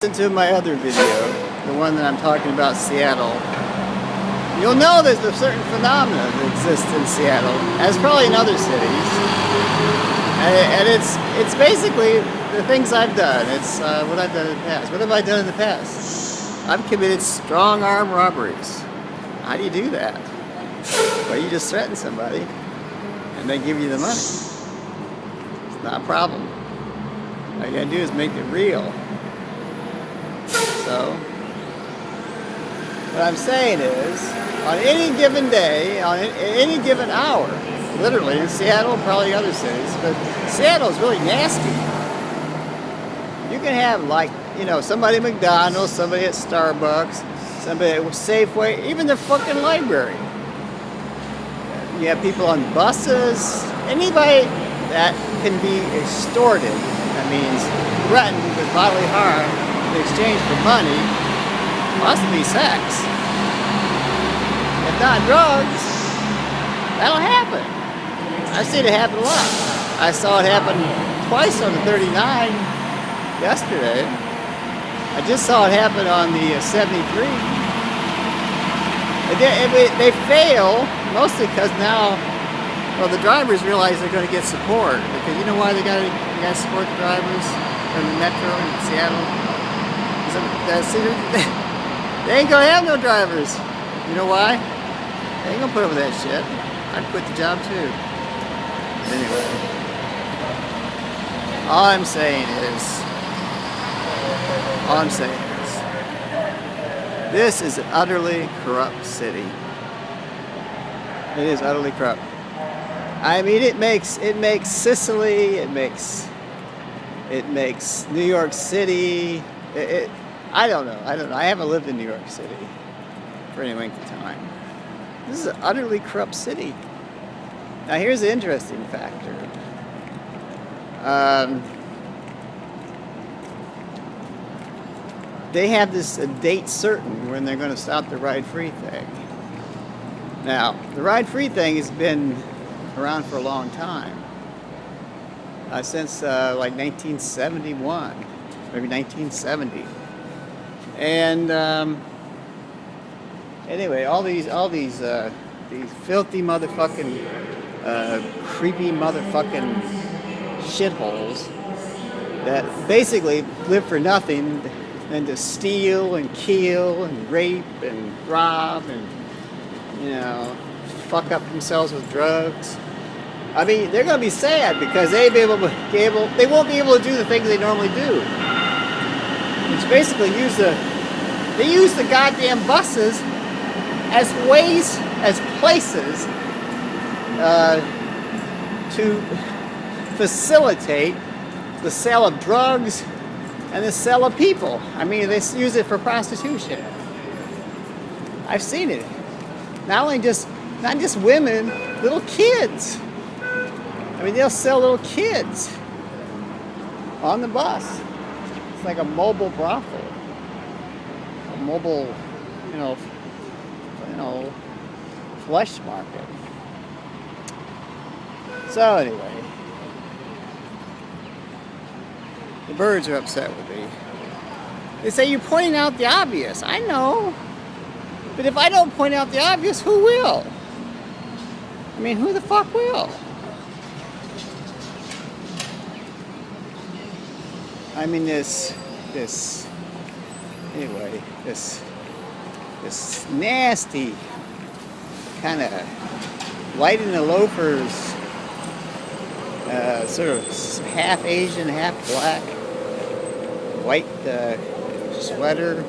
To my other video, the one that I'm talking about Seattle, you'll know there's a certain phenomena that exists in Seattle, as probably in other cities, and it's basically the things I've done. It's what I've done in the past. What have I done in the past? I've committed strong arm robberies. How do you do that? Well, you just threaten somebody, and they give you the money. It's not a problem. All you gotta do is make it real. So, what I'm saying is, on any given day, on any given hour, literally in Seattle, probably other cities, but Seattle is really nasty. You can have, like, you know, somebody at McDonald's, somebody at Starbucks, somebody at Safeway, even the fucking library. You have people on buses, anybody that can be extorted, that means threatened with bodily harm, in exchange for money, must be sex. If not drugs, that'll happen. I've seen it happen a lot. I saw it happen twice on the 39 yesterday. I just saw it happen on the 73. They fail mostly because now, well, the drivers realize they're going to get support. Because you know why they got to support the drivers from the metro in Seattle? They ain't gonna have no drivers. You know why? They ain't gonna put up with that shit. I'd quit the job too. Anyway, all I'm saying is, this is an utterly corrupt city. It is utterly corrupt. I mean, it makes Sicily, it makes New York City. I don't know. I haven't lived in New York City for any length of time. This is an utterly corrupt city. Now here's the interesting factor. They have this date certain when they're going to stop the ride-free thing. Now, the ride-free thing has been around for a long time. Since like 1971, maybe 1970. And anyway, all these filthy motherfucking, creepy motherfucking shitholes that basically live for nothing than to steal and kill and rape and rob and, you know, fuck up themselves with drugs. I mean, they're going to be sad because they won't be able to do the things they normally do. Which basically use the goddamn buses as ways, as places to facilitate the sale of drugs and the sale of people. I mean, they use it for prostitution. I've seen it. Not just women, little kids. I mean, they'll sell little kids on the bus. It's like a mobile brothel, a mobile, you know, flesh market. So anyway, the birds are upset with me. They say you're pointing out the obvious. I know, but if I don't point out the obvious, who will? I mean, who the fuck will? I mean, this nasty kind of light in the loafers, sort of half Asian, half black, white sweater,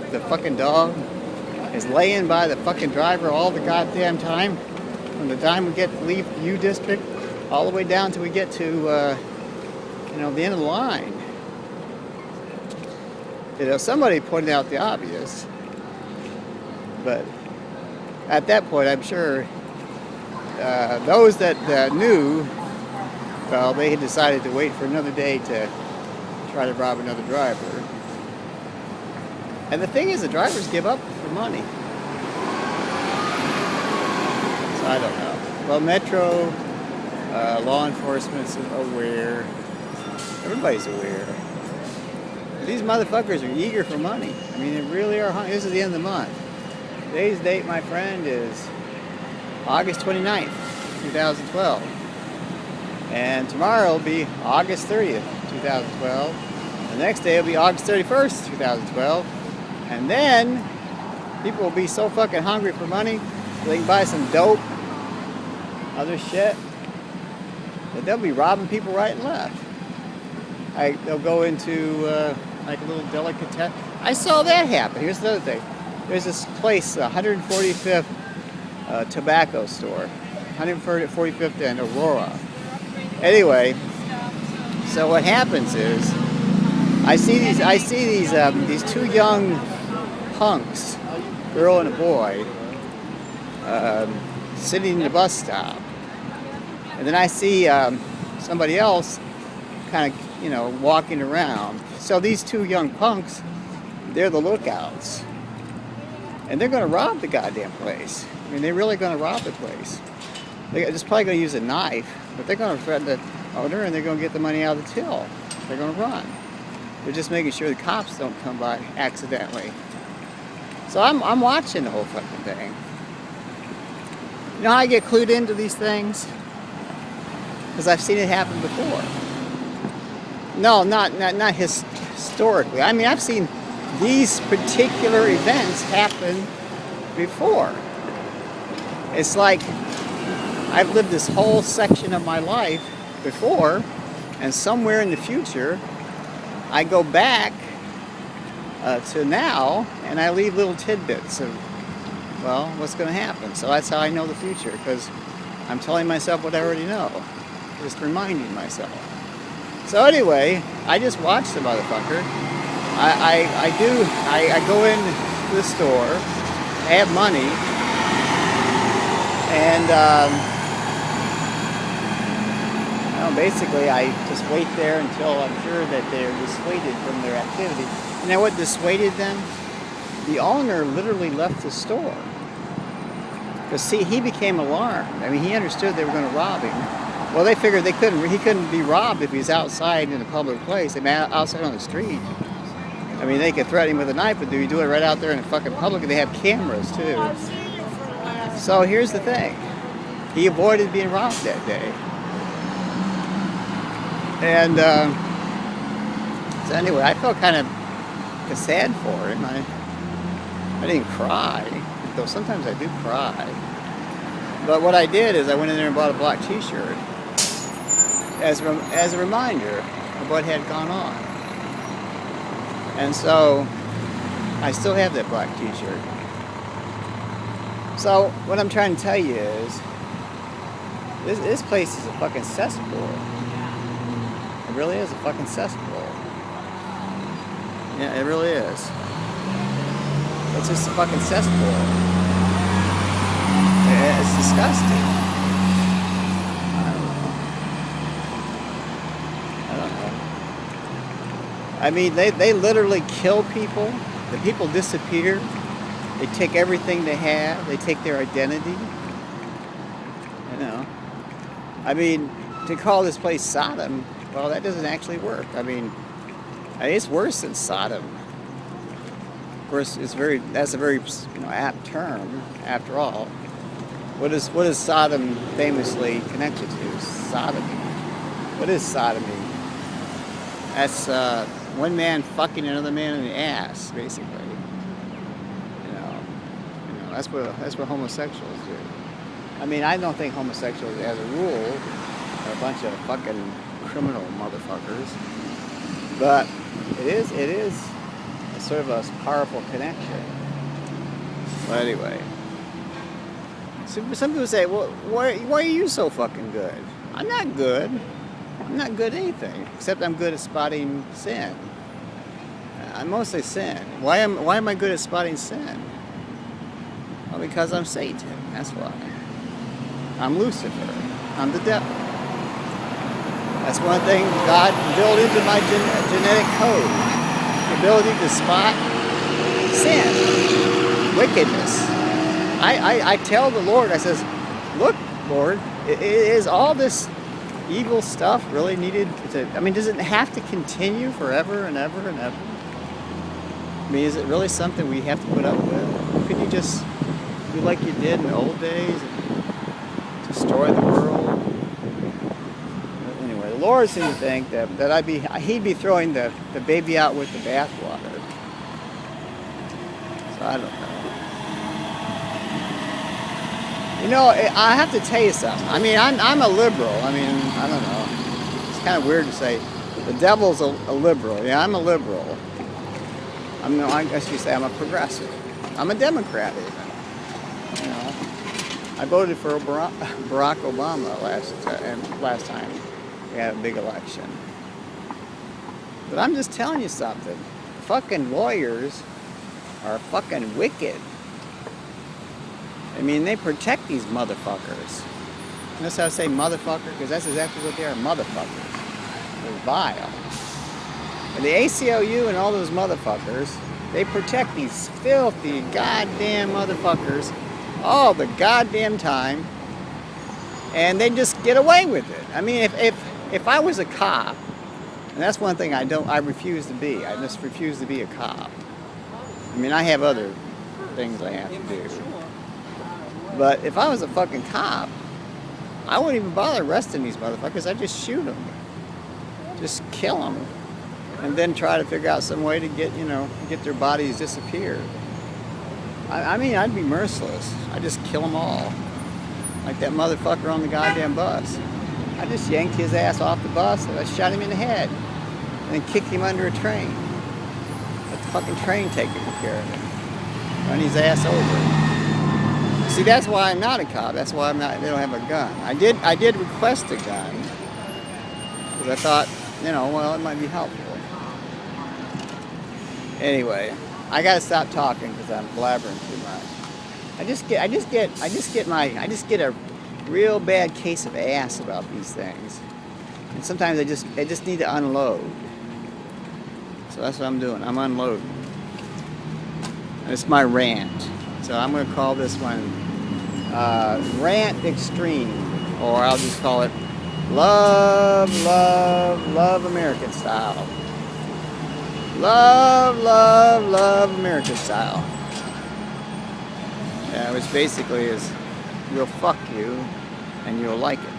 the fucking dog is laying by the fucking driver all the goddamn time. From the time we leave U District all the way down till we get to, the end of the line. You know, somebody pointed out the obvious, but at that point, I'm sure those that knew, well, they had decided to wait for another day to try to rob another driver. And the thing is, the drivers give up for money. So I don't know. Well, Metro, law enforcement's aware. Everybody's aware. These motherfuckers are eager for money. I mean, they really are hungry. This is the end of the month. Today's date, my friend, is August 29th, 2012. And tomorrow will be August 30th, 2012. The next day will be August 31st, 2012. And then people will be so fucking hungry for money they can buy some dope, other shit, that they'll be robbing people right and left. They'll go into like a little delicatessen. I saw that happen. Here's the other thing. There's this place, 145th tobacco store, 145th and Aurora. Anyway, so what happens is, I see these two young punks, girl and a boy, sitting in the bus stop, and then I see somebody else kind of, walking around. So these two young punks, they're the lookouts, and they're going to rob the goddamn place. I mean, they're really going to rob the place. They're just probably going to use a knife, but they're going to threaten the owner, and they're going to get the money out of the till. They're going to run. They're just making sure the cops don't come by accidentally. So I'm watching the whole fucking thing. You know how I get clued into these things? Because I've seen it happen before. No, not historically. I mean, I've seen these particular events happen before. It's like I've lived this whole section of my life before, and somewhere in the future, I go back to now, and I leave little tidbits of, well, what's going to happen. So that's how I know the future, because I'm telling myself what I already know, just reminding myself. So anyway, I just watch the motherfucker. I go into the store, I have money, and basically I just wait there until I'm sure that they're dissuaded from their activity. You know what dissuaded them? The owner literally left the store. Because see, he became alarmed. I mean, he understood they were going to rob him. Well, they figured he couldn't be robbed if he's outside in a public place. I mean, outside on the street. I mean, they could threaten him with a knife, but do it right out there in the fucking public? They have cameras too. So here's the thing: he avoided being robbed that day. And so anyway, I felt kind of sad for him. I didn't cry, though sometimes I do cry. But what I did is I went in there and bought a black T-shirt as a reminder of what had gone on. And so I still have that black T-shirt. So what I'm trying to tell you is this place is a fucking cesspool. It really is a fucking cesspool. Yeah, it really is. It's just a fucking cesspool. It's disgusting. I don't know. I mean, they literally kill people. The people disappear. They take everything they have. They take their identity. I mean, to call this place Sodom, well, that doesn't actually work. I mean, it's worse than Sodom. Of course, that's a very apt term, after all. What is Sodom famously connected to? Sodomy. What is sodomy? That's one man fucking another man in the ass, basically. That's what homosexuals do. I mean, I don't think homosexuals, as a rule, are a bunch of fucking criminal motherfuckers. But it is sort of a powerful connection. But anyway, some people say, well, why are you so fucking good? I'm not good. I'm not good at anything, except I'm good at spotting sin. I mostly sin. Why am I good at spotting sin? Well, because I'm Satan. That's why. I'm Lucifer. I'm the devil. That's one thing God built into my genetic code. The ability to spot sin, wickedness. I tell the Lord, I says, look, Lord, is all this evil stuff really needed to, I mean, does it have to continue forever and ever and ever? I mean, is it really something we have to put up with? Couldn't you just do like you did in the old days and destroy the world? But anyway, the Lord seemed to think that he'd be throwing the baby out with the bathwater. So I don't know. You know, I have to tell you something. I mean, I'm a liberal. I mean, I don't know. It's kind of weird to say the devil's a liberal. Yeah, I'm a liberal. I guess you say I'm a progressive. I'm a Democrat even. You know, I voted for Barack Obama last time we had a big election. But I'm just telling you something. Fucking lawyers are fucking wicked. I mean, they protect these motherfuckers. And that's how I say motherfucker, because that's exactly what they are, motherfuckers. They're vile. And the ACLU and all those motherfuckers, they protect these filthy goddamn motherfuckers all the goddamn time, and they just get away with it. I mean, if I was a cop, and that's one thing I refuse to be. I just refuse to be a cop. I mean, I have other things I have to do. But if I was a fucking cop, I wouldn't even bother arresting these motherfuckers. I'd just shoot them. Just kill them. And then try to figure out some way to get their bodies disappeared. I mean, I'd be merciless. I'd just kill them all. Like that motherfucker on the goddamn bus. I just yanked his ass off the bus and I shot him in the head. And then kicked him under a train. Let the fucking train take care of him. Run his ass over. See, that's why I'm not a cop. That's why they don't have a gun. I did request a gun. Because I thought, well, it might be helpful. Anyway, I gotta stop talking because I'm blabbering too much. I just get a real bad case of ass about these things. And sometimes I just need to unload. So that's what I'm doing. I'm unloading. And it's my rant. So I'm going to call this one Rant Extreme, or I'll just call it Love, Love, Love American Style. Love, love, love American Style. Yeah, which basically is, we'll fuck you and you'll like it.